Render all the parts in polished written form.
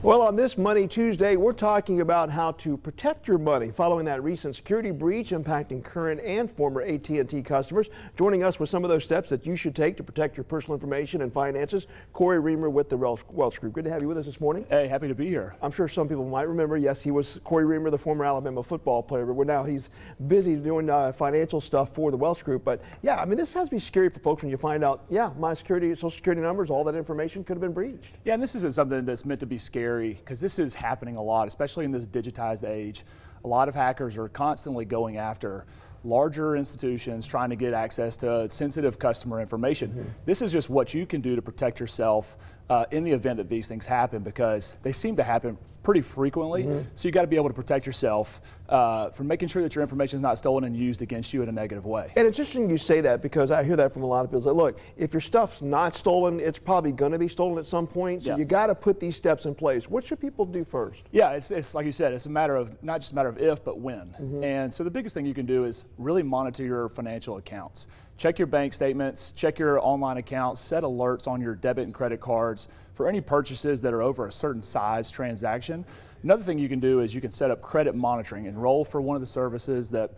Well, on this Money Tuesday, we're talking about how to protect your money following that recent security breach impacting current and former AT&T customers. Joining us with some of those steps that you should take to protect your personal information and finances, Cory Reamer with the Welch Group. Good to have you with us this morning. Hey, happy to be here. I'm sure some people might remember, yes, he was Cory Reamer, the former Alabama football player, but now he's busy doing financial stuff for the Welch Group. But yeah, I mean, this has to be scary for folks when you find out, yeah, my social security numbers, all that information could have been breached. Yeah, and this isn't something that's meant to be scary, because this is happening a lot, especially in this digitized age. A lot of hackers are constantly going after larger institutions trying to get access to sensitive customer information. This is just what you can do to protect yourself in the event that these things happen, because they seem to happen pretty frequently. So you got to be able to protect yourself from making sure that your information is not stolen and used against you in a negative way. And it's interesting you say that, because I hear that from a lot of people. It's like, look, if your stuff's not stolen, it's probably going to be stolen at some point. So you got to put these steps in place. What should people do first? Yeah, it's like you said, it's a matter of not just a matter of if, but when. And so the biggest thing you can do is really monitor your financial accounts. Check your bank statements, check your online accounts, set alerts on your debit and credit cards for any purchases that are over a certain size transaction. Another thing you can do is you can set up credit monitoring. Enroll for one of the services that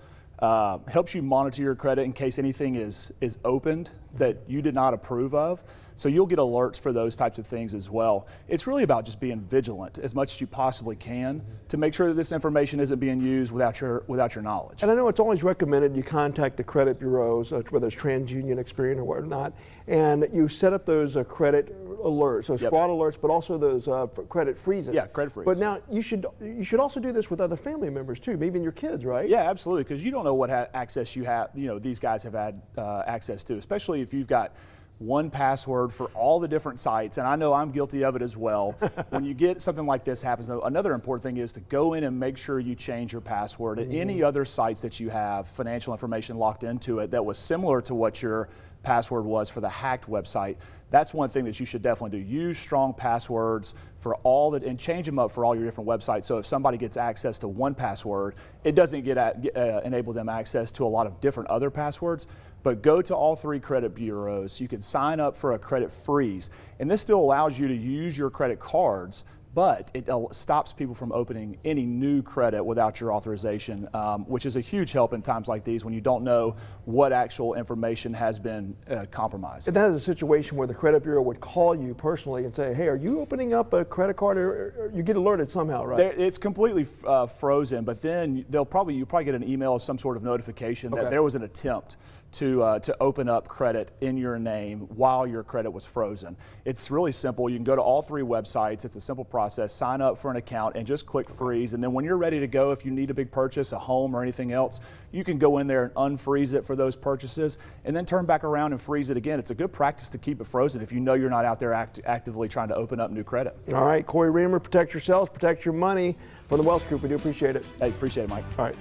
helps you monitor your credit in case anything is opened that you did not approve of. So you'll get alerts for those types of things as well. It's really about just being vigilant as much as you possibly can to make sure that this information isn't being used without your knowledge. And I know it's always recommended you contact the credit bureaus, whether it's TransUnion, Experian, or whatnot, and you set up those credit alerts, those fraud alerts, but also those credit freezes. Yeah, credit freeze. But now you should also do this with other family members too, maybe even your kids, right? Yeah, absolutely, because you don't know what access you have. These guys have had access to, especially if you've got one password for all the different sites, and I know I'm guilty of it as well. When you get something like this happens, another important thing is to go in and make sure you change your password at any other sites that you have financial information locked into it that was similar to what your password was for the hacked website. That's one thing that you should definitely do. Use strong passwords for all that, and change them up for all your different websites. So if somebody gets access to one password, it doesn't enable them access to a lot of different other passwords. But go to all three credit bureaus. You can sign up for a credit freeze. And this still allows you to use your credit cards, but it stops people from opening any new credit without your authorization, which is a huge help in times like these when you don't know what actual information has been compromised. And that is a situation where the credit bureau would call you personally and say, hey, are you opening up a credit card, or you get alerted somehow, right? It's completely frozen, but then you'll probably get an email or some sort of notification that there was an attempt to open up credit in your name while your credit was frozen. It's really simple. You can go to all three websites. It's a simple process. Sign up for an account and just click freeze. And then when you're ready to go, if you need a big purchase, a home or anything else, you can go in there and unfreeze it for those purchases and then turn back around and freeze it again. It's a good practice to keep it frozen if you know you're not out there actively trying to open up new credit. All right, Cory Reamer, protect yourselves, protect your money. From the Welch Group, we do appreciate it. Hey, appreciate it, Mike. All right.